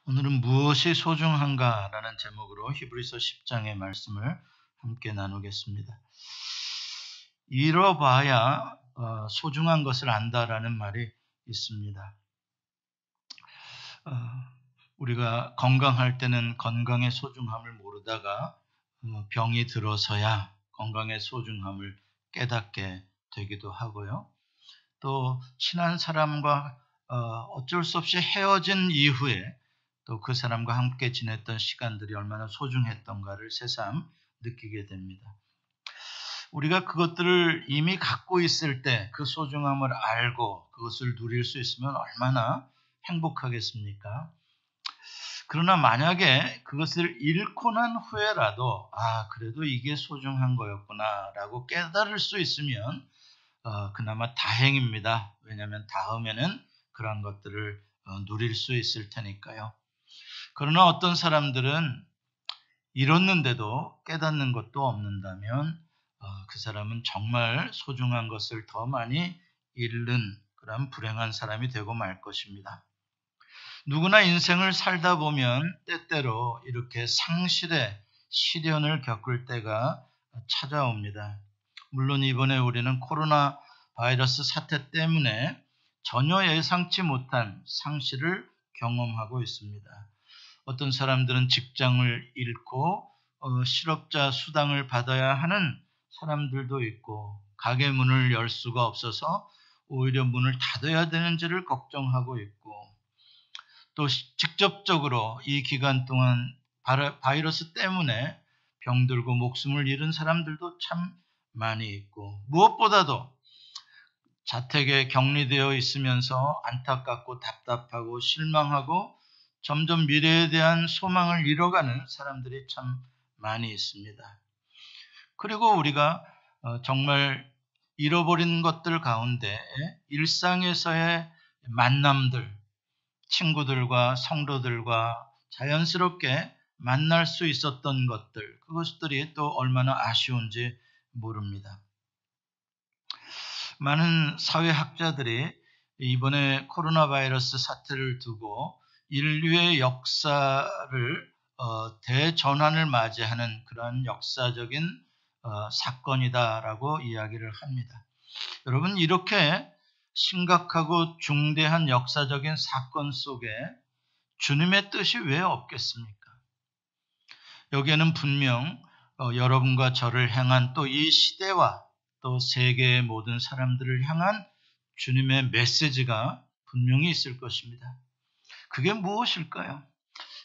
오늘은 무엇이 소중한가라는 제목으로 히브리서 10장의 말씀을 함께 나누겠습니다. 잃어봐야 소중한 것을 안다라는 말이 있습니다. 우리가 건강할 때는 건강의 소중함을 모르다가 병이 들어서야 건강의 소중함을 깨닫게 되기도 하고요. 또 친한 사람과 어쩔 수 없이 헤어진 이후에 또 그 사람과 함께 지냈던 시간들이 얼마나 소중했던가를 새삼 느끼게 됩니다. 우리가 그것들을 이미 갖고 있을 때 그 소중함을 알고 그것을 누릴 수 있으면 얼마나 행복하겠습니까? 그러나 만약에 그것을 잃고 난 후에라도 그래도 이게 소중한 거였구나 라고 깨달을 수 있으면 그나마 다행입니다. 왜냐하면 다음에는 그런 것들을 누릴 수 있을 테니까요. 그러나 어떤 사람들은 잃었는데도 깨닫는 것도 없는다면 그 사람은 정말 소중한 것을 더 많이 잃는 그런 불행한 사람이 되고 말 것입니다. 누구나 인생을 살다 보면 때때로 이렇게 상실의 시련을 겪을 때가 찾아옵니다. 물론 이번에 우리는 코로나 바이러스 사태 때문에 전혀 예상치 못한 상실을 경험하고 있습니다. 어떤 사람들은 직장을 잃고 실업자 수당을 받아야 하는 사람들도 있고 가게 문을 열 수가 없어서 오히려 문을 닫아야 되는지를 걱정하고 있고 또 직접적으로 이 기간 동안 바이러스 때문에 병들고 목숨을 잃은 사람들도 참 많이 있고 무엇보다도 자택에 격리되어 있으면서 안타깝고 답답하고 실망하고 점점 미래에 대한 소망을 잃어가는 사람들이 참 많이 있습니다. 그리고 우리가 정말 잃어버린 것들 가운데 일상에서의 만남들, 친구들과 성도들과 자연스럽게 만날 수 있었던 것들, 그것들이 또 얼마나 아쉬운지 모릅니다. 많은 사회학자들이 이번에 코로나 바이러스 사태를 두고 인류의 역사를 대전환을 맞이하는 그런 역사적인 사건이다라고 이야기를 합니다. 여러분, 이렇게 심각하고 중대한 역사적인 사건 속에 주님의 뜻이 왜 없겠습니까? 여기에는 분명 여러분과 저를 향한 또 이 시대와 또 세계의 모든 사람들을 향한 주님의 메시지가 분명히 있을 것입니다. 그게 무엇일까요?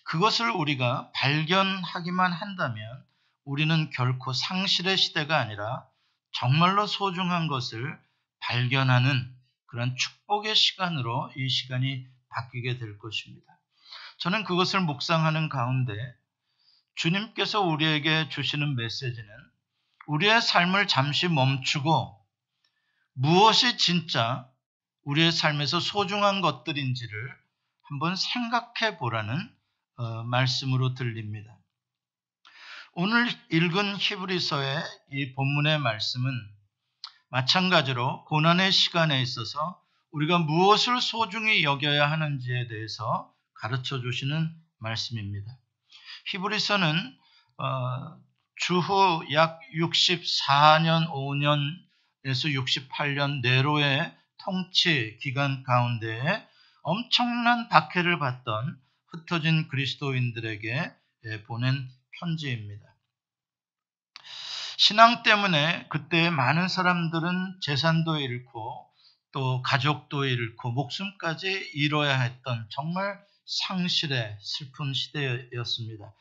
그것을 우리가 발견하기만 한다면 우리는 결코 상실의 시대가 아니라 정말로 소중한 것을 발견하는 그런 축복의 시간으로 이 시간이 바뀌게 될 것입니다. 저는 그것을 묵상하는 가운데 주님께서 우리에게 주시는 메시지는 우리의 삶을 잠시 멈추고 무엇이 진짜 우리의 삶에서 소중한 것들인지를 한번 생각해 보라는 말씀으로 들립니다. 오늘 읽은 히브리서의 이 본문의 말씀은 마찬가지로 고난의 시간에 있어서 우리가 무엇을 소중히 여겨야 하는지에 대해서 가르쳐 주시는 말씀입니다. 히브리서는 주후 약 64년, 5년에서 68년 네로의 통치 기간 가운데 엄청난 박해를 받던 흩어진 그리스도인들에게 보낸 편지입니다. 신앙 때문에 그때 많은 사람들은 재산도 잃고 또 가족도 잃고 목숨까지 잃어야 했던 정말 상실의 슬픈 시대였습니다.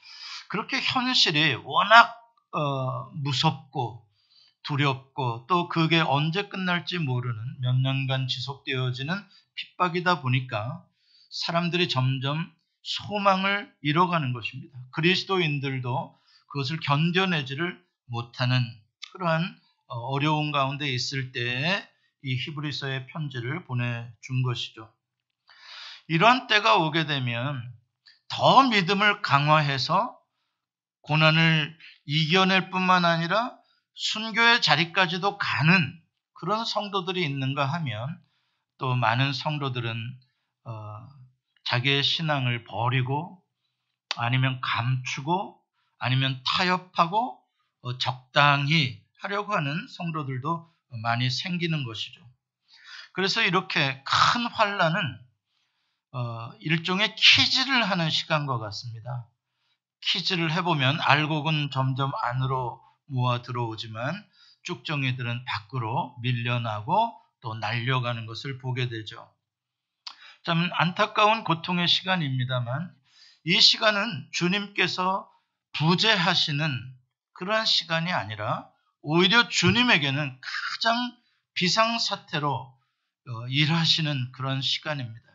그렇게 현실이 워낙 무섭고 두렵고 또 그게 언제 끝날지 모르는 몇 년간 지속되어지는 핍박이다 보니까 사람들이 점점 소망을 잃어가는 것입니다. 그리스도인들도 그것을 견뎌내지를 못하는 그러한 어려운 가운데 있을 때에 이 히브리서의 편지를 보내준 것이죠. 이러한 때가 오게 되면 더 믿음을 강화해서 고난을 이겨낼 뿐만 아니라 순교의 자리까지도 가는 그런 성도들이 있는가 하면 또 많은 성도들은 자기의 신앙을 버리고 아니면 감추고 아니면 타협하고 적당히 하려고 하는 성도들도 많이 생기는 것이죠. 그래서 이렇게 큰 환난은 일종의 퀴즈를 하는 시간과 같습니다. 퀴즈를 해보면 알곡은 점점 안으로 모아 들어오지만 쭉정이들은 밖으로 밀려나고 또 날려가는 것을 보게 되죠. 참 안타까운 고통의 시간입니다만 이 시간은 주님께서 부재하시는 그러한 시간이 아니라 오히려 주님에게는 가장 비상사태로 일하시는 그런 시간입니다.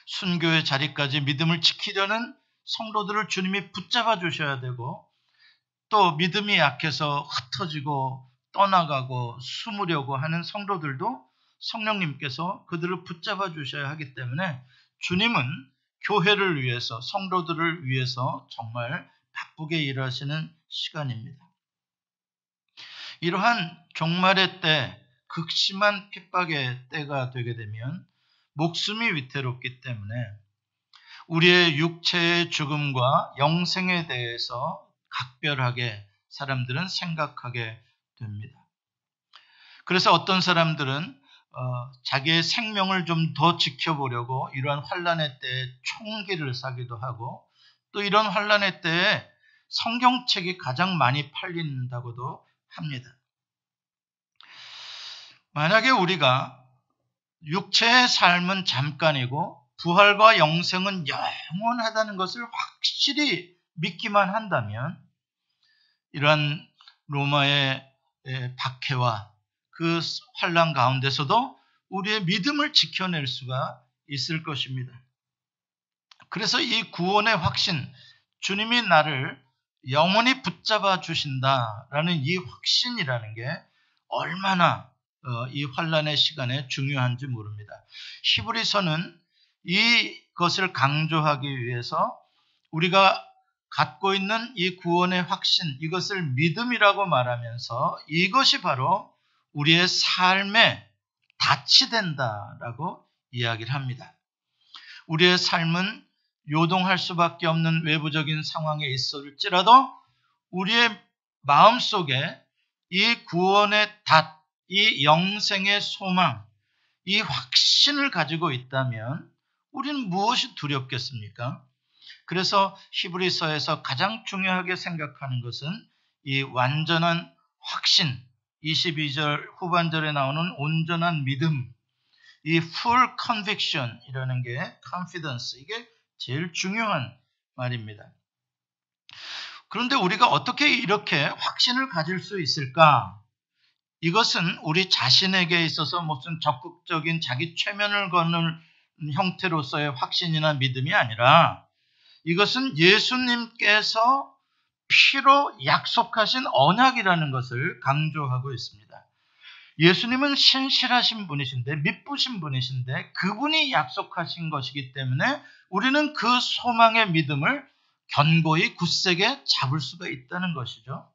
순교의 자리까지 믿음을 지키려는 성도들을 주님이 붙잡아 주셔야 되고 또 믿음이 약해서 흩어지고 떠나가고 숨으려고 하는 성도들도 성령님께서 그들을 붙잡아 주셔야 하기 때문에 주님은 교회를 위해서 성도들을 위해서 정말 바쁘게 일하시는 시간입니다. 이러한 종말의 때 극심한 핍박의 때가 되게 되면 목숨이 위태롭기 때문에 우리의 육체의 죽음과 영생에 대해서 각별하게 사람들은 생각하게 됩니다. 그래서 어떤 사람들은 자기의 생명을 좀 더 지켜보려고 이러한 환난의 때에 총기를 사기도 하고 또 이런 환난의 때에 성경책이 가장 많이 팔린다고도 합니다. 만약에 우리가 육체의 삶은 잠깐이고 부활과 영생은 영원하다는 것을 확실히 믿기만 한다면 이러한 로마의 박해와 그 환난 가운데서도 우리의 믿음을 지켜낼 수가 있을 것입니다. 그래서 이 구원의 확신, 주님이 나를 영원히 붙잡아 주신다라는 이 확신이라는 게 얼마나 이 환난의 시간에 중요한지 모릅니다. 히브리서는 이것을 강조하기 위해서 우리가 갖고 있는 이 구원의 확신, 이것을 믿음이라고 말하면서 이것이 바로 우리의 삶에 닻이 된다라고 이야기를 합니다. 우리의 삶은 요동할 수밖에 없는 외부적인 상황에 있을지라도 우리의 마음속에 이 구원의 닻, 이 영생의 소망, 이 확신을 가지고 있다면 우리는 무엇이 두렵겠습니까? 그래서 히브리서에서 가장 중요하게 생각하는 것은 이 완전한 확신, 22절 후반절에 나오는 온전한 믿음, 이 full conviction이라는 게 confidence, 이게 제일 중요한 말입니다. 그런데 우리가 어떻게 이렇게 확신을 가질 수 있을까? 이것은 우리 자신에게 있어서 무슨 적극적인 자기 최면을 거는 형태로서의 확신이나 믿음이 아니라 이것은 예수님께서 피로 약속하신 언약이라는 것을 강조하고 있습니다. 예수님은 신실하신 분이신데 믿부신 분이신데 그분이 약속하신 것이기 때문에 우리는 그 소망의 믿음을 견고히 굳세게 잡을 수가 있다는 것이죠.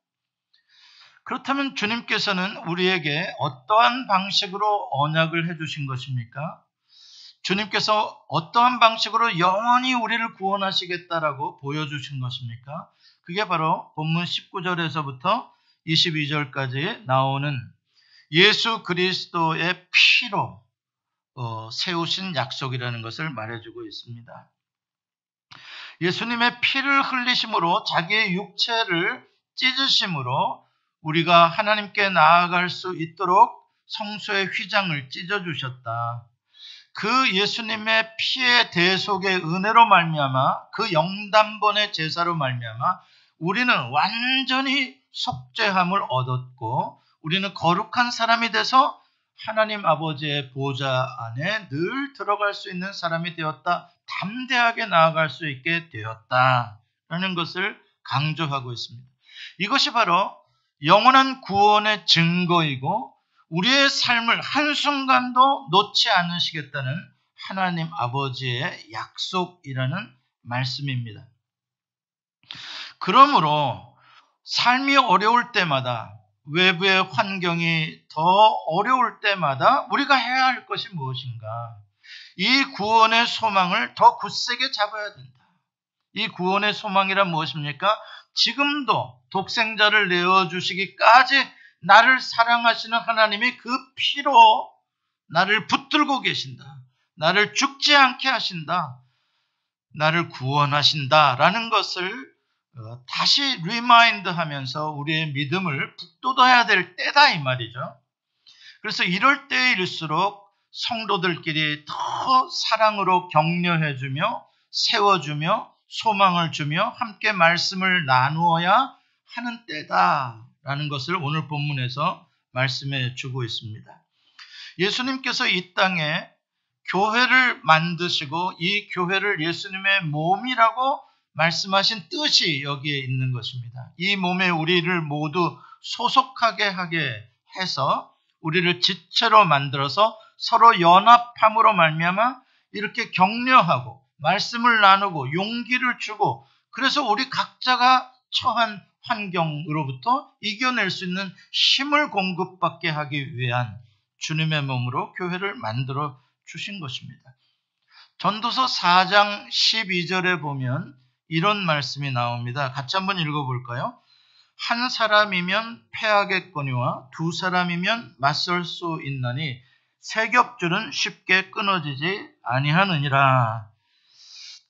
그렇다면 주님께서는 우리에게 어떠한 방식으로 언약을 해주신 것입니까? 주님께서 어떠한 방식으로 영원히 우리를 구원하시겠다라고 보여주신 것입니까? 그게 바로 본문 19절에서부터 22절까지 나오는 예수 그리스도의 피로 세우신 약속이라는 것을 말해주고 있습니다. 예수님의 피를 흘리심으로 자기의 육체를 찢으심으로 우리가 하나님께 나아갈 수 있도록 성소의 휘장을 찢어주셨다. 그 예수님의 피의 대속의 은혜로 말미암아 그 영단번의 제사로 말미암아 우리는 완전히 속죄함을 얻었고 우리는 거룩한 사람이 돼서 하나님 아버지의 보좌 안에 늘 들어갈 수 있는 사람이 되었다. 담대하게 나아갈 수 있게 되었다라는 것을 강조하고 있습니다. 이것이 바로 영원한 구원의 증거이고 우리의 삶을 한순간도 놓지 않으시겠다는 하나님 아버지의 약속이라는 말씀입니다. 그러므로 삶이 어려울 때마다 외부의 환경이 더 어려울 때마다 우리가 해야 할 것이 무엇인가? 이 구원의 소망을 더 굳세게 잡아야 된다. 이 구원의 소망이란 무엇입니까? 지금도 독생자를 내어주시기까지 나를 사랑하시는 하나님이 그 피로 나를 붙들고 계신다. 나를 죽지 않게 하신다. 나를 구원하신다라는 것을 다시 리마인드 하면서 우리의 믿음을 북돋아야 될 때다 이 말이죠. 그래서 이럴 때일수록 성도들끼리 더 사랑으로 격려해주며 세워주며 소망을 주며 함께 말씀을 나누어야 하는 때다라는 것을 오늘 본문에서 말씀해 주고 있습니다. 예수님께서 이 땅에 교회를 만드시고 이 교회를 예수님의 몸이라고 말씀하신 뜻이 여기에 있는 것입니다. 이 몸에 우리를 모두 소속하게 하게 해서 우리를 지체로 만들어서 서로 연합함으로 말미암아 이렇게 격려하고 말씀을 나누고 용기를 주고 그래서 우리 각자가 처한 환경으로부터 이겨낼 수 있는 힘을 공급받게 하기 위한 주님의 몸으로 교회를 만들어 주신 것입니다. 전도서 4장 12절에 보면 이런 말씀이 나옵니다. 같이 한번 읽어볼까요? 한 사람이면 패하겠거니와 두 사람이면 맞설 수 있나니 세 겹줄은 쉽게 끊어지지 아니하느니라.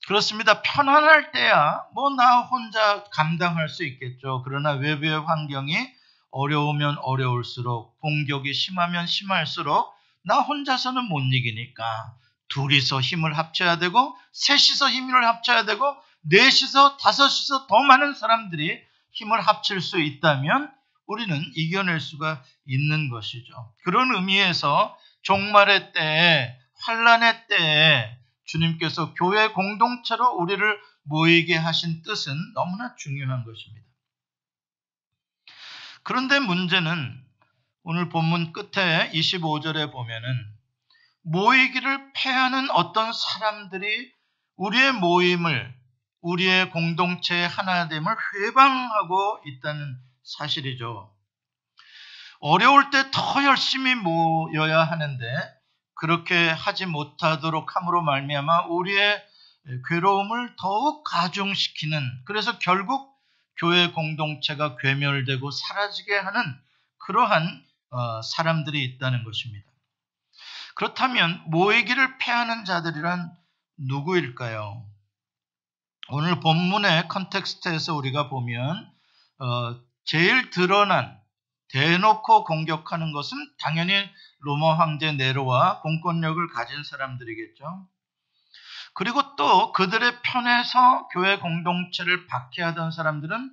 그렇습니다. 편안할 때야 나 혼자 감당할 수 있겠죠. 그러나 외부의 환경이 어려우면 어려울수록 공격이 심하면 심할수록 나 혼자서는 못 이기니까 둘이서 힘을 합쳐야 되고 셋이서 힘을 합쳐야 되고 넷이서 다섯이서 더 많은 사람들이 힘을 합칠 수 있다면 우리는 이겨낼 수가 있는 것이죠. 그런 의미에서 종말의 때에 환난의 때에 주님께서 교회 공동체로 우리를 모이게 하신 뜻은 너무나 중요한 것입니다. 그런데 문제는 오늘 본문 끝에 25절에 보면은 모이기를 패하는 어떤 사람들이 우리의 모임을 우리의 공동체의 하나됨을 회방하고 있다는 사실이죠. 어려울 때 더 열심히 모여야 하는데 그렇게 하지 못하도록 함으로 말미암아 우리의 괴로움을 더욱 가중시키는 그래서 결국 교회 공동체가 괴멸되고 사라지게 하는 그러한 사람들이 있다는 것입니다. 그렇다면 모이기를 패하는 자들이란 누구일까요? 오늘 본문의 컨텍스트에서 우리가 보면 제일 드러난 대놓고 공격하는 것은 당연히 로마 황제 네로와 공권력을 가진 사람들이겠죠. 그리고 또 그들의 편에서 교회 공동체를 박해하던 사람들은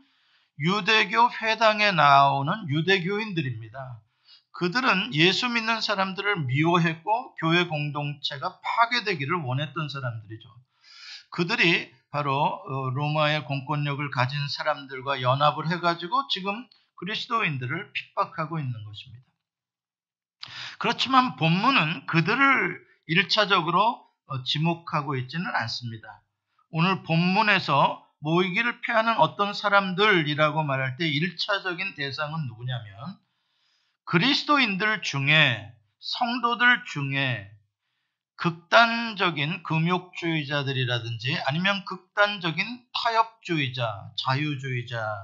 유대교 회당에 나오는 유대교인들입니다. 그들은 예수 믿는 사람들을 미워했고 교회 공동체가 파괴되기를 원했던 사람들이죠. 그들이 바로 로마의 공권력을 가진 사람들과 연합을 해가지고 지금 그리스도인들을 핍박하고 있는 것입니다. 그렇지만 본문은 그들을 1차적으로 지목하고 있지는 않습니다. 오늘 본문에서 모이기를 패하는 어떤 사람들이라고 말할 때 1차적인 대상은 누구냐면 그리스도인들 중에 성도들 중에 극단적인 금욕주의자들이라든지 아니면 극단적인 타협주의자, 자유주의자들이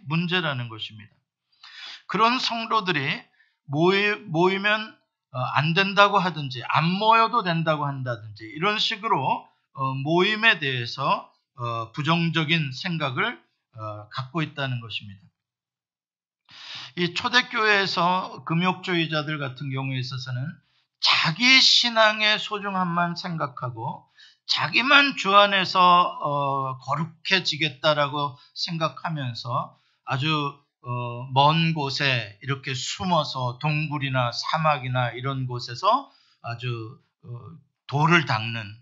문제라는 것입니다. 그런 성도들이 모이면 안 된다고 하든지 안 모여도 된다고 한다든지 이런 식으로 모임에 대해서 부정적인 생각을 갖고 있다는 것입니다. 이 초대교회에서 금욕주의자들 같은 경우에 있어서는 자기 신앙의 소중함만 생각하고 자기만 주 안에서 거룩해지겠다라고 생각하면서 아주 먼 곳에 이렇게 숨어서 동굴이나 사막이나 이런 곳에서 아주 돌을 닦는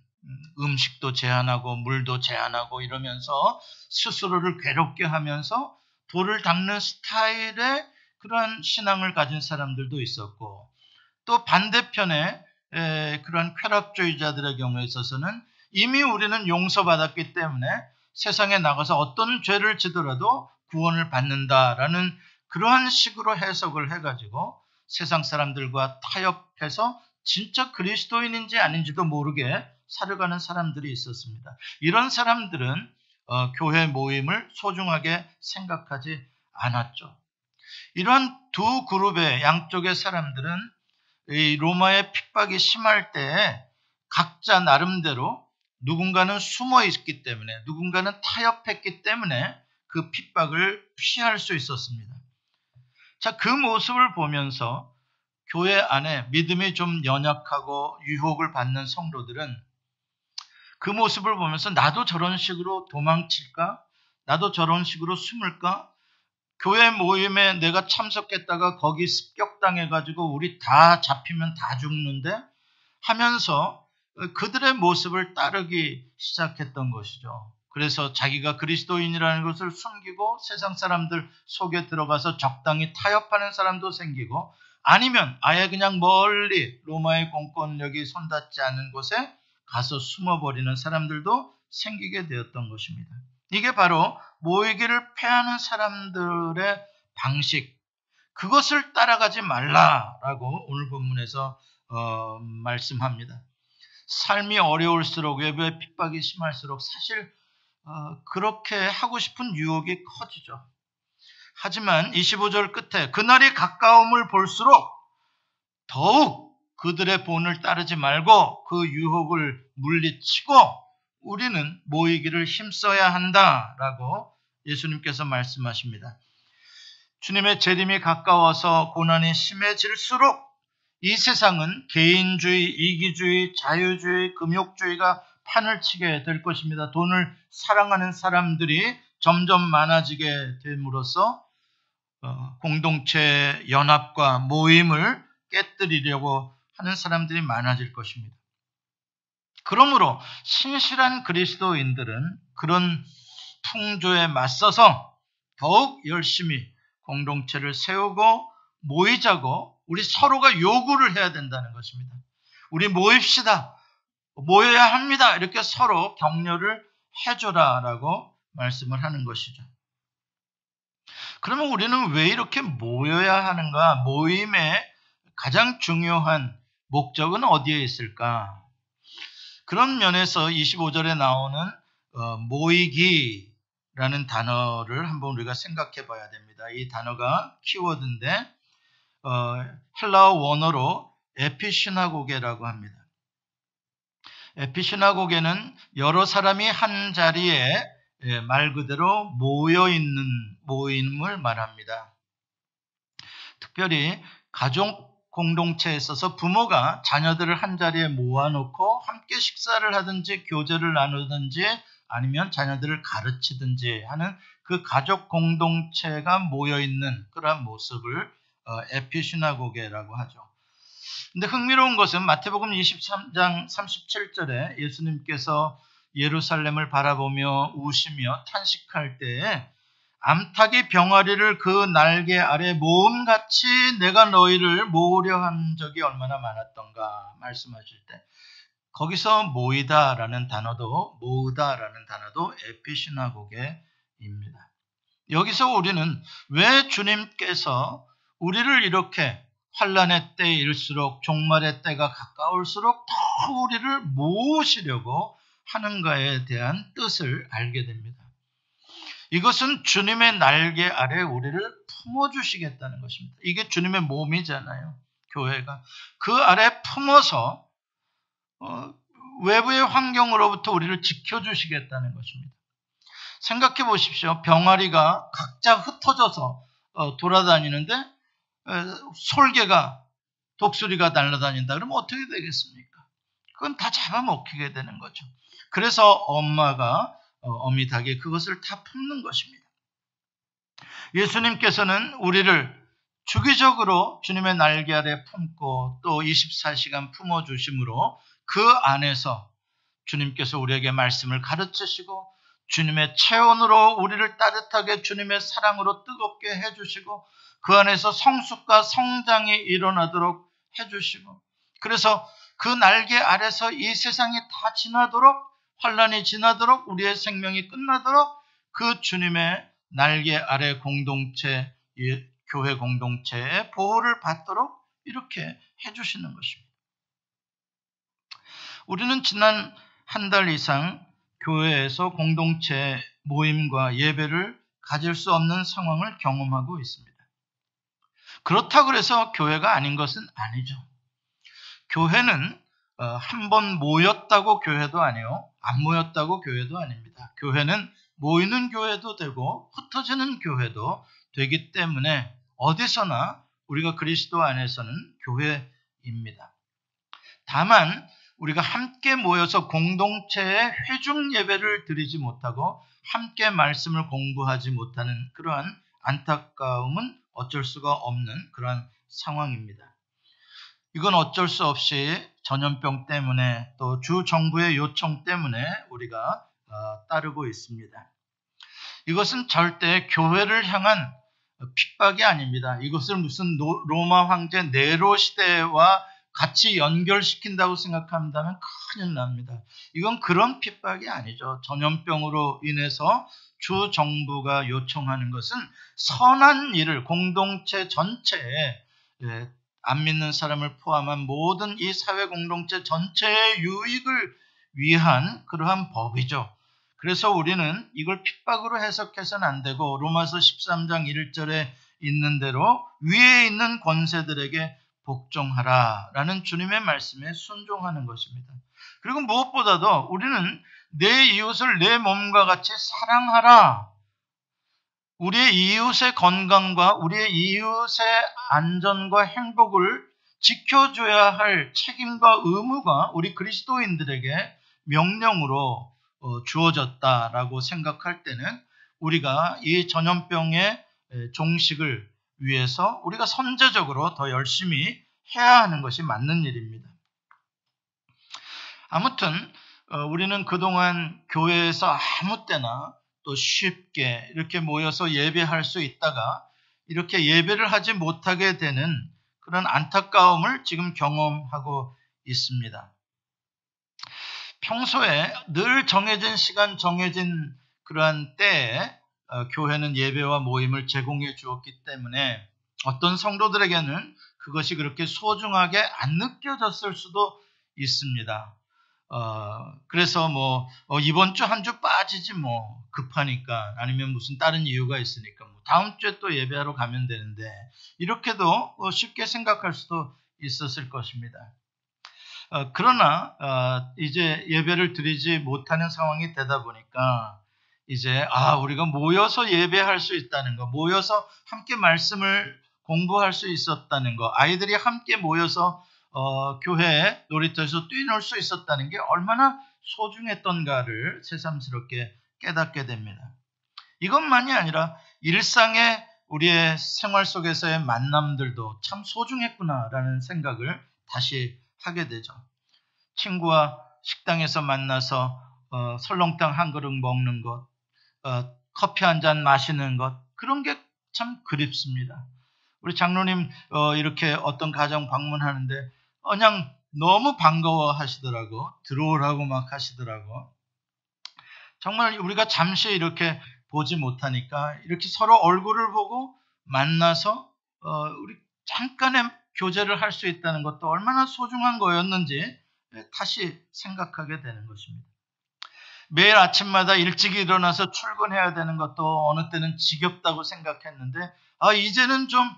음식도 제한하고 물도 제한하고 이러면서 스스로를 괴롭게 하면서 돌을 닦는 스타일의 그러한 신앙을 가진 사람들도 있었고 또 반대편에 그러한 쾌락주의자들의 경우에 있어서는 이미 우리는 용서받았기 때문에 세상에 나가서 어떤 죄를 지더라도 구원을 받는다라는 그러한 식으로 해석을 해가지고 세상 사람들과 타협해서 진짜 그리스도인인지 아닌지도 모르게 살아가는 사람들이 있었습니다. 이런 사람들은 교회 모임을 소중하게 생각하지 않았죠. 이런 두 그룹의 양쪽의 사람들은 이 로마의 핍박이 심할 때 각자 나름대로 누군가는 숨어 있기 때문에, 누군가는 타협했기 때문에 그 핍박을 피할 수 있었습니다. 자, 그 모습을 보면서 교회 안에 믿음이 좀 연약하고 유혹을 받는 성도들은 그 모습을 보면서 나도 저런 식으로 도망칠까? 나도 저런 식으로 숨을까? 교회 모임에 내가 참석했다가 거기 습격당해가지고 우리 다 잡히면 다 죽는데? 하면서 그들의 모습을 따르기 시작했던 것이죠. 그래서 자기가 그리스도인이라는 것을 숨기고 세상 사람들 속에 들어가서 적당히 타협하는 사람도 생기고, 아니면 아예 그냥 멀리 로마의 공권력이 손닿지 않는 곳에 가서 숨어버리는 사람들도 생기게 되었던 것입니다. 이게 바로 모이기를 패하는 사람들의 방식, 그것을 따라가지 말라라고 오늘 본문에서 말씀합니다. 삶이 어려울수록, 외부의 핍박이 심할수록 사실 그렇게 하고 싶은 유혹이 커지죠. 하지만 25절 끝에 그날이 가까움을 볼수록 더욱 그들의 본을 따르지 말고 그 유혹을 물리치고 우리는 모이기를 힘써야 한다라고 예수님께서 말씀하십니다. 주님의 재림이 가까워서 고난이 심해질수록 이 세상은 개인주의, 이기주의, 자유주의, 금욕주의가 판을 치게 될 것입니다. 돈을 사랑하는 사람들이 점점 많아지게 됨으로써 공동체 연합과 모임을 깨뜨리려고 하는 사람들이 많아질 것입니다. 그러므로 신실한 그리스도인들은 그런 풍조에 맞서서 더욱 열심히 공동체를 세우고 모이자고 우리 서로가 요구를 해야 된다는 것입니다. 우리 모입시다. 모여야 합니다. 이렇게 서로 격려를 해줘라라고 말씀을 하는 것이죠. 그러면 우리는 왜 이렇게 모여야 하는가? 모임의 가장 중요한 목적은 어디에 있을까? 그런 면에서 25절에 나오는 모이기라는 단어를 한번 우리가 생각해 봐야 됩니다. 이 단어가 키워드인데 헬라어 원어로 에피시나고게라고 합니다. 에피시나고게는 여러 사람이 한 자리에 말 그대로 모여있는 모임을 말합니다. 특별히 가족 공동체에 있어서 부모가 자녀들을 한 자리에 모아놓고 함께 식사를 하든지 교제를 나누든지 아니면 자녀들을 가르치든지 하는 그 가족 공동체가 모여있는 그러한 모습을 에피시나고게라고 하죠. 근데 흥미로운 것은 마태복음 23장 37절에 예수님께서 예루살렘을 바라보며 우시며 탄식할 때에 암탉이 병아리를 그 날개 아래 모음같이 내가 너희를 모으려 한 적이 얼마나 많았던가 말씀하실 때 거기서 모이다라는 단어도 모으다라는 단어도 에피시나고게입니다. 여기서 우리는 왜 주님께서 우리를 이렇게 환난의 때일수록 종말의 때가 가까울수록 더 우리를 모으시려고 하는가에 대한 뜻을 알게 됩니다. 이것은 주님의 날개 아래 우리를 품어주시겠다는 것입니다. 이게 주님의 몸이잖아요. 교회가. 그 아래 품어서 외부의 환경으로부터 우리를 지켜주시겠다는 것입니다. 생각해 보십시오. 병아리가 각자 흩어져서 돌아다니는데 솔개가 독수리가 날아다닌다 그러면 어떻게 되겠습니까? 그건 다 잡아먹히게 되는 거죠. 그래서 엄마가 어미닭이 그것을 다 품는 것입니다. 예수님께서는 우리를 주기적으로 주님의 날개 아래 품고 또 24시간 품어주심으로 그 안에서 주님께서 우리에게 말씀을 가르치시고 주님의 체온으로 우리를 따뜻하게 주님의 사랑으로 뜨겁게 해주시고 그 안에서 성숙과 성장이 일어나도록 해주시고 그래서 그 날개 아래서 이 세상이 다 지나도록 환난이 지나도록 우리의 생명이 끝나도록 그 주님의 날개 아래 공동체, 교회 공동체의 보호를 받도록 이렇게 해주시는 것입니다. 우리는 지난 한 달 이상 교회에서 공동체 모임과 예배를 가질 수 없는 상황을 경험하고 있습니다. 그렇다고 해서 교회가 아닌 것은 아니죠. 교회는 한 번 모였다고 교회도 아니요, 안 모였다고 교회도 아닙니다. 교회는 모이는 교회도 되고 흩어지는 교회도 되기 때문에 어디서나 우리가 그리스도 안에서는 교회입니다. 다만 우리가 함께 모여서 공동체의 회중 예배를 드리지 못하고 함께 말씀을 공부하지 못하는 그러한 안타까움은 어쩔 수가 없는 그러한 상황입니다. 이건 어쩔 수 없이 전염병 때문에 또 주 정부의 요청 때문에 우리가 따르고 있습니다. 이것은 절대 교회를 향한 핍박이 아닙니다. 이것을 무슨 로마 황제 네로 시대와 같이 연결시킨다고 생각한다면 큰일 납니다. 이건 그런 핍박이 아니죠. 전염병으로 인해서 주 정부가 요청하는 것은 선한 일을 공동체 전체에, 안 믿는 사람을 포함한 모든 이 사회 공동체 전체의 유익을 위한 그러한 법이죠. 그래서 우리는 이걸 핍박으로 해석해서는 안 되고 로마서 13장 1절에 있는 대로 위에 있는 권세들에게 복종하라 라는 주님의 말씀에 순종하는 것입니다. 그리고 무엇보다도 우리는 내 이웃을 내 몸과 같이 사랑하라. 우리의 이웃의 건강과 우리의 이웃의 안전과 행복을 지켜줘야 할 책임과 의무가 우리 그리스도인들에게 명령으로 주어졌다라고 생각할 때는 우리가 이 전염병의 종식을 위해서 우리가 선제적으로 더 열심히 해야 하는 것이 맞는 일입니다. 아무튼 우리는 그동안 교회에서 아무 때나 또 쉽게 이렇게 모여서 예배할 수 있다가 이렇게 예배를 하지 못하게 되는 그런 안타까움을 지금 경험하고 있습니다. 평소에 늘 정해진 시간, 정해진 그러한 때에 교회는 예배와 모임을 제공해 주었기 때문에 어떤 성도들에게는 그것이 그렇게 소중하게 안 느껴졌을 수도 있습니다. 그래서 이번 주 한 주 빠지지 급하니까 아니면 무슨 다른 이유가 있으니까 다음 주에 또 예배하러 가면 되는데 이렇게도 쉽게 생각할 수도 있었을 것입니다. 그러나 이제 예배를 드리지 못하는 상황이 되다 보니까 이제 우리가 모여서 예배할 수 있다는 거, 모여서 함께 말씀을 공부할 수 있었다는 거, 아이들이 함께 모여서 교회 놀이터에서 뛰놀 수 있었다는 게 얼마나 소중했던가를 새삼스럽게 깨닫게 됩니다. 이것만이 아니라 일상의 우리의 생활 속에서의 만남들도 참 소중했구나라는 생각을 다시 하게 되죠. 친구와 식당에서 만나서 설렁탕 한 그릇 먹는 것, 커피 한 잔 마시는 것, 그런 게 참 그립습니다. 우리 장로님 이렇게 어떤 가정 방문하는데 그냥 너무 반가워 하시더라고. 들어오라고 막 하시더라고. 정말 우리가 잠시 이렇게 보지 못하니까 이렇게 서로 얼굴을 보고 만나서 우리 잠깐의 교제를 할 수 있다는 것도 얼마나 소중한 거였는지 다시 생각하게 되는 것입니다. 매일 아침마다 일찍 일어나서 출근해야 되는 것도 어느 때는 지겹다고 생각했는데 이제는 좀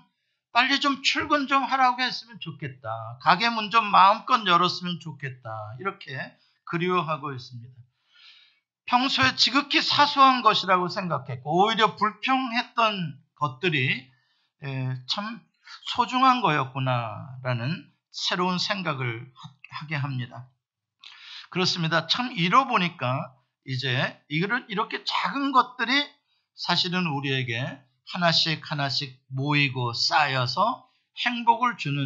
빨리 좀 출근 좀 하라고 했으면 좋겠다. 가게 문 좀 마음껏 열었으면 좋겠다. 이렇게 그리워하고 있습니다. 평소에 지극히 사소한 것이라고 생각했고 오히려 불평했던 것들이 참 소중한 거였구나라는 새로운 생각을 하게 합니다. 그렇습니다. 참 잃어보니까 이제 이렇게 작은 것들이 사실은 우리에게 하나씩 하나씩 모이고 쌓여서 행복을 주는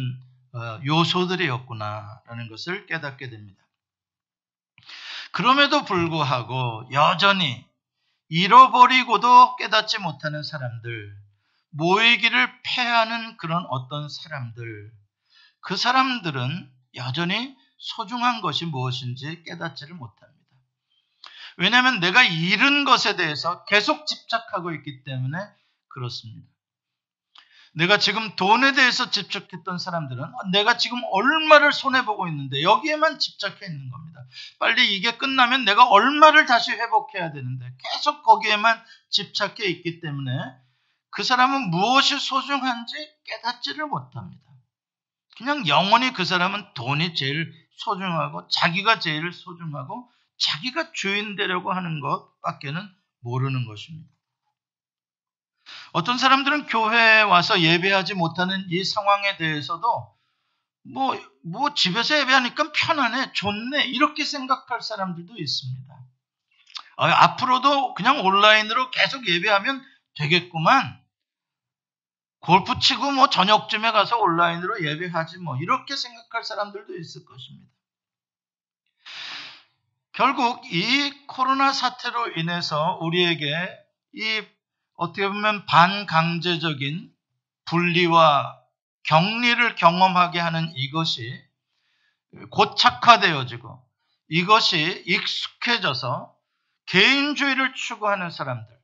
요소들이었구나라는 것을 깨닫게 됩니다. 그럼에도 불구하고 여전히 잃어버리고도 깨닫지 못하는 사람들, 모이기를 패하는 그런 어떤 사람들, 그 사람들은 여전히 소중한 것이 무엇인지 깨닫지를 못합니다. 왜냐하면 내가 잃은 것에 대해서 계속 집착하고 있기 때문에 그렇습니다. 내가 지금 돈에 대해서 집착했던 사람들은 내가 지금 얼마를 손해보고 있는데 여기에만 집착해 있는 겁니다. 빨리 이게 끝나면 내가 얼마를 다시 회복해야 되는데 계속 거기에만 집착해 있기 때문에 그 사람은 무엇이 소중한지 깨닫지를 못합니다. 그냥 영원히 그 사람은 돈이 제일 소중하고 자기가 제일 소중하고 자기가 주인 되려고 하는 것밖에는 모르는 것입니다. 어떤 사람들은 교회에 와서 예배하지 못하는 이 상황에 대해서도 뭐 집에서 예배하니까 편하네, 좋네 이렇게 생각할 사람들도 있습니다. 앞으로도 그냥 온라인으로 계속 예배하면 되겠구만. 골프 치고 뭐 저녁쯤에 가서 온라인으로 예배하지 뭐 이렇게 생각할 사람들도 있을 것입니다. 결국 이 코로나 사태로 인해서 우리에게 이 어떻게 보면 반강제적인 분리와 격리를 경험하게 하는 이것이 고착화되어지고 이것이 익숙해져서 개인주의를 추구하는 사람들,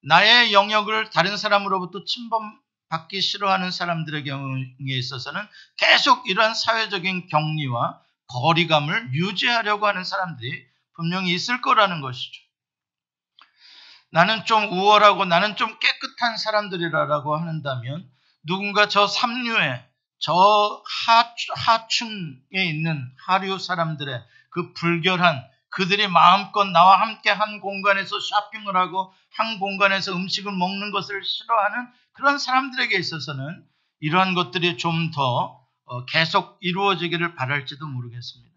나의 영역을 다른 사람으로부터 침범받기 싫어하는 사람들의 경우에 있어서는 계속 이러한 사회적인 격리와 거리감을 유지하려고 하는 사람들이 분명히 있을 거라는 것이죠. 나는 좀 우월하고 나는 좀 깨끗한 사람들이라고 한다면 누군가 저 삼류에 저 하층에 있는 하류 사람들의 그 불결한 그들이 마음껏 나와 함께 한 공간에서 쇼핑을 하고 한 공간에서 음식을 먹는 것을 싫어하는 그런 사람들에게 있어서는 이러한 것들이 좀 더 계속 이루어지기를 바랄지도 모르겠습니다.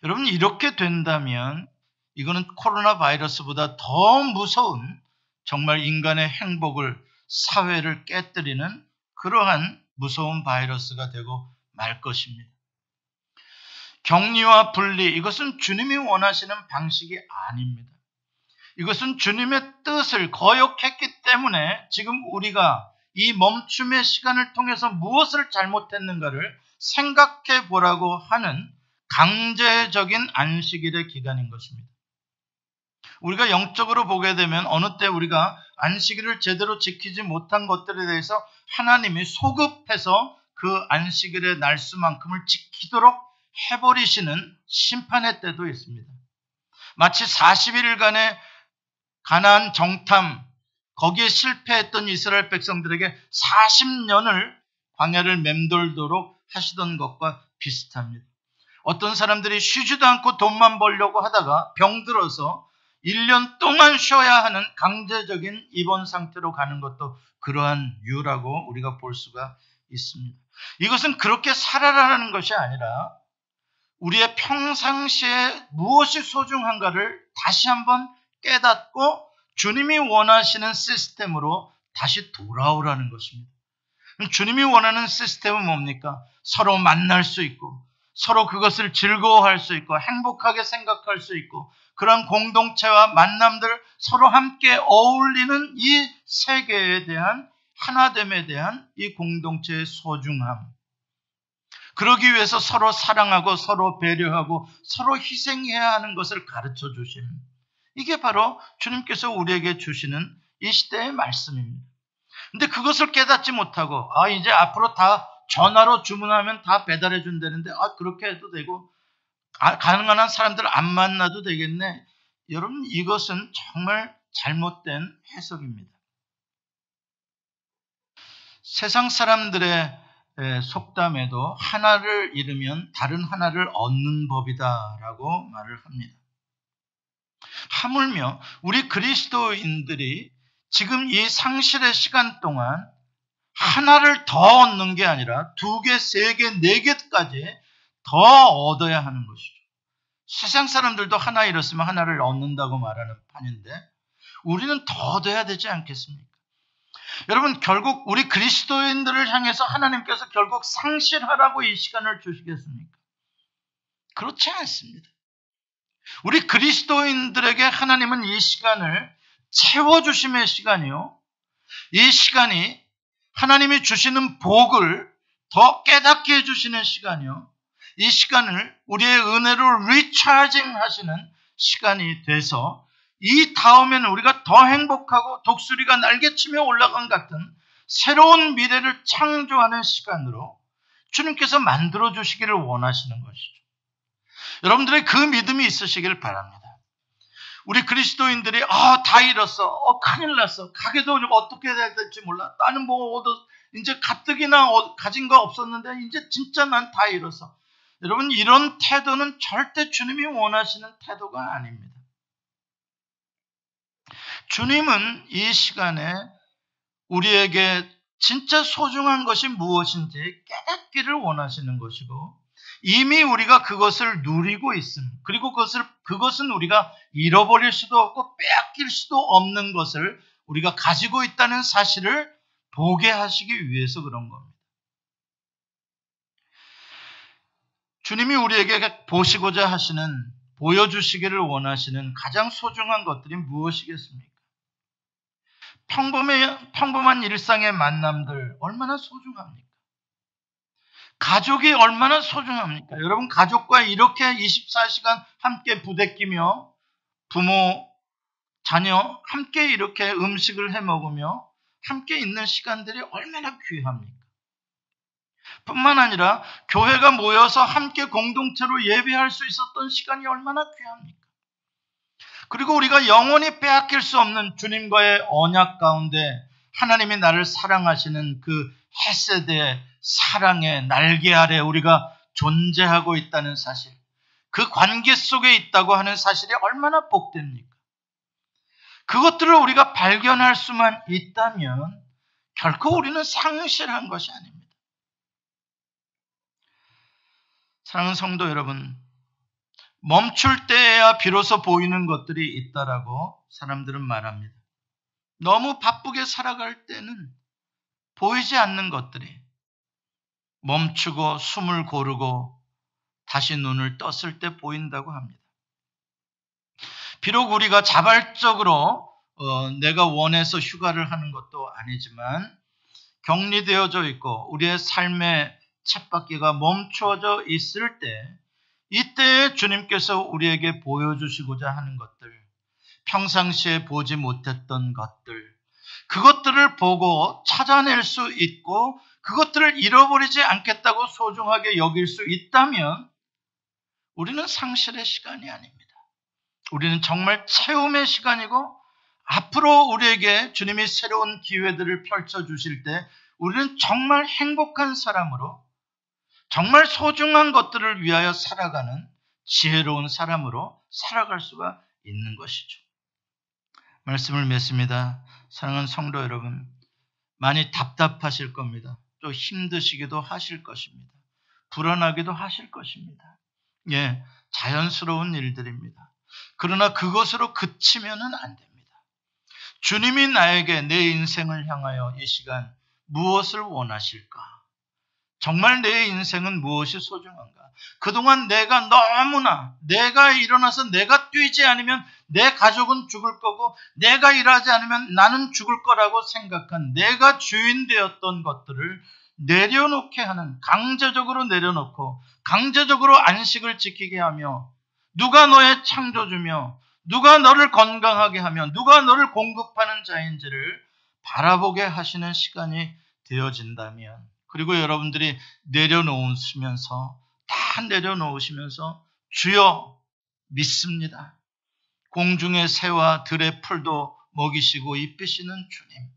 여러분 이렇게 된다면 이거는 코로나 바이러스보다 더 무서운 정말 인간의 행복을 사회를 깨뜨리는 그러한 무서운 바이러스가 되고 말 것입니다. 격리와 분리 이것은 주님이 원하시는 방식이 아닙니다. 이것은 주님의 뜻을 거역했기 때문에 지금 우리가 이 멈춤의 시간을 통해서 무엇을 잘못했는가를 생각해 보라고 하는 강제적인 안식일의 기간인 것입니다. 우리가 영적으로 보게 되면 어느 때 우리가 안식일을 제대로 지키지 못한 것들에 대해서 하나님이 소급해서 그 안식일의 날수만큼을 지키도록 해버리시는 심판의 때도 있습니다. 마치 40일간의 가나안 정탐 거기에 실패했던 이스라엘 백성들에게 40년을 광야를 맴돌도록 하시던 것과 비슷합니다. 어떤 사람들이 쉬지도 않고 돈만 벌려고 하다가 병들어서 1년 동안 쉬어야 하는 강제적인 입원 상태로 가는 것도 그러한 이유라고 우리가 볼 수가 있습니다. 이것은 그렇게 살아라는 것이 아니라 우리의 평상시에 무엇이 소중한가를 다시 한번 깨닫고 주님이 원하시는 시스템으로 다시 돌아오라는 것입니다. 주님이 원하는 시스템은 뭡니까? 서로 만날 수 있고 서로 그것을 즐거워할 수 있고 행복하게 생각할 수 있고 그런 공동체와 만남들 서로 함께 어울리는 이 세계에 대한 하나됨에 대한 이 공동체의 소중함. 그러기 위해서 서로 사랑하고 서로 배려하고 서로 희생해야 하는 것을 가르쳐 주심. 이게 바로 주님께서 우리에게 주시는 이 시대의 말씀입니다. 근데 그것을 깨닫지 못하고 이제 앞으로 다 전화로 주문하면 다 배달해 준다는데 그렇게 해도 되고 가능한 한 사람들 안 만나도 되겠네. 여러분 이것은 정말 잘못된 해석입니다. 세상 사람들의 속담에도 하나를 잃으면 다른 하나를 얻는 법이다라고 말을 합니다. 하물며 우리 그리스도인들이 지금 이 상실의 시간 동안 하나를 더 얻는 게 아니라 2개, 3개, 4개까지 더 얻어야 하는 것이죠. 세상 사람들도 하나 잃었으면 하나를 얻는다고 말하는 판인데 우리는 더 얻어야 되지 않겠습니까? 여러분 결국 우리 그리스도인들을 향해서 하나님께서 결국 상실하라고 이 시간을 주시겠습니까? 그렇지 않습니다. 우리 그리스도인들에게 하나님은 이 시간을 채워주심의 시간이요. 이 시간이 하나님이 주시는 복을 더 깨닫게 해주시는 시간이요. 이 시간을 우리의 은혜로 리차징 하시는 시간이 돼서 이 다음에는 우리가 더 행복하고 독수리가 날개치며 올라간 같은 새로운 미래를 창조하는 시간으로 주님께서 만들어 주시기를 원하시는 것이죠. 여러분들의 그 믿음이 있으시길 바랍니다. 우리 그리스도인들이 다 잃었어, 큰일 났어, 가게도 어떻게 해야 될지 몰라, 나는 이제 가뜩이나 가진 거 없었는데 이제 진짜 난 다 잃었어. 여러분, 이런 태도는 절대 주님이 원하시는 태도가 아닙니다. 주님은 이 시간에 우리에게 진짜 소중한 것이 무엇인지 깨닫기를 원하시는 것이고, 이미 우리가 그것을 누리고 있음, 그리고 그것은 우리가 잃어버릴 수도 없고 빼앗길 수도 없는 것을 우리가 가지고 있다는 사실을 보게 하시기 위해서 그런 겁니다. 주님이 우리에게 보시고자 하시는, 보여주시기를 원하시는 가장 소중한 것들이 무엇이겠습니까? 평범한 일상의 만남들 얼마나 소중합니까? 가족이 얼마나 소중합니까? 여러분, 가족과 이렇게 24시간 함께 부대끼며 부모, 자녀 함께 이렇게 음식을 해 먹으며 함께 있는 시간들이 얼마나 귀합니까? 뿐만 아니라 교회가 모여서 함께 공동체로 예배할 수 있었던 시간이 얼마나 귀합니까? 그리고 우리가 영원히 빼앗길 수 없는 주님과의 언약 가운데 하나님이 나를 사랑하시는 그 헤세드의 사랑의 날개 아래 우리가 존재하고 있다는 사실, 그 관계 속에 있다고 하는 사실이 얼마나 복됩니까? 그것들을 우리가 발견할 수만 있다면 결코 우리는 상실한 것이 아닙니다. 사랑하는 성도 여러분, 멈출 때에야 비로소 보이는 것들이 있다라고 사람들은 말합니다. 너무 바쁘게 살아갈 때는 보이지 않는 것들이 멈추고 숨을 고르고 다시 눈을 떴을 때 보인다고 합니다. 비록 우리가 자발적으로 내가 원해서 휴가를 하는 것도 아니지만 격리되어져 있고 우리의 삶의 쳇바퀴가 멈춰져 있을 때, 이때에 주님께서 우리에게 보여주시고자 하는 것들, 평상시에 보지 못했던 것들, 그것들을 보고 찾아낼 수 있고 그것들을 잃어버리지 않겠다고 소중하게 여길 수 있다면 우리는 상실의 시간이 아닙니다. 우리는 정말 체험의 시간이고, 앞으로 우리에게 주님이 새로운 기회들을 펼쳐주실 때 우리는 정말 행복한 사람으로, 정말 소중한 것들을 위하여 살아가는 지혜로운 사람으로 살아갈 수가 있는 것이죠. 말씀을 맺습니다. 사랑하는 성도 여러분, 많이 답답하실 겁니다. 또 힘드시기도 하실 것입니다. 불안하기도 하실 것입니다. 자연스러운 일들입니다. 그러나 그것으로 그치면은 안 됩니다. 주님이 나에게 내 인생을 향하여 이 시간 무엇을 원하실까? 정말 내 인생은 무엇이 소중한가? 그동안 내가 일어나서 내가 뛰지 않으면 내 가족은 죽을 거고, 내가 일하지 않으면 나는 죽을 거라고 생각한 내가 주인 되었던 것들을 내려놓게 하는, 강제적으로 내려놓고 강제적으로 안식을 지키게 하며, 누가 너의 창조주며 누가 너를 건강하게 하며 누가 너를 공급하는 자인지를 바라보게 하시는 시간이 되어진다면, 그리고 여러분들이 다 내려놓으시면서 주여 믿습니다. 공중의 새와 들의 풀도 먹이시고 입히시는 주님,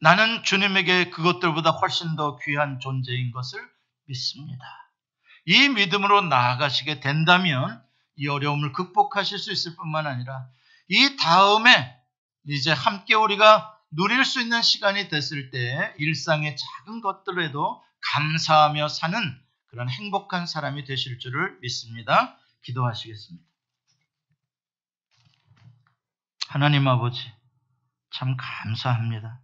나는 주님에게 그것들보다 훨씬 더 귀한 존재인 것을 믿습니다. 이 믿음으로 나아가시게 된다면 이 어려움을 극복하실 수 있을 뿐만 아니라 이 다음에 이제 함께 우리가 누릴 수 있는 시간이 됐을 때 일상의 작은 것들에도 감사하며 사는 그런 행복한 사람이 되실 줄을 믿습니다. 기도하시겠습니다. 하나님 아버지, 참 감사합니다.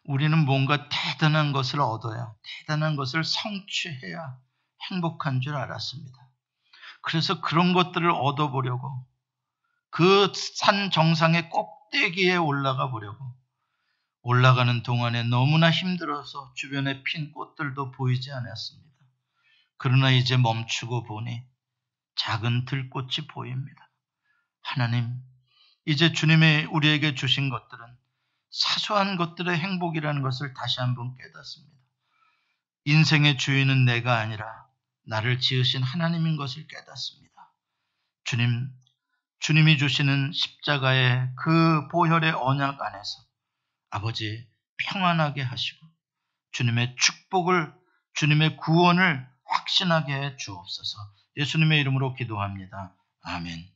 우리는 뭔가 대단한 것을 얻어야, 대단한 것을 성취해야 행복한 줄 알았습니다. 그래서 그런 것들을 얻어보려고 그 산 정상의 꼭대기에 올라가 보려고 올라가는 동안에 너무나 힘들어서 주변에 핀 꽃들도 보이지 않았습니다. 그러나 이제 멈추고 보니 작은 들꽃이 보입니다. 하나님, 이제 주님이 우리에게 주신 것들은 사소한 것들의 행복이라는 것을 다시 한번 깨닫습니다. 인생의 주인은 내가 아니라 나를 지으신 하나님인 것을 깨닫습니다. 주님이 주시는 십자가의 그 보혈의 언약 안에서 아버지 평안하게 하시고 주님의 축복을, 주님의 구원을 확신하게 해 주옵소서. 예수님의 이름으로 기도합니다. 아멘.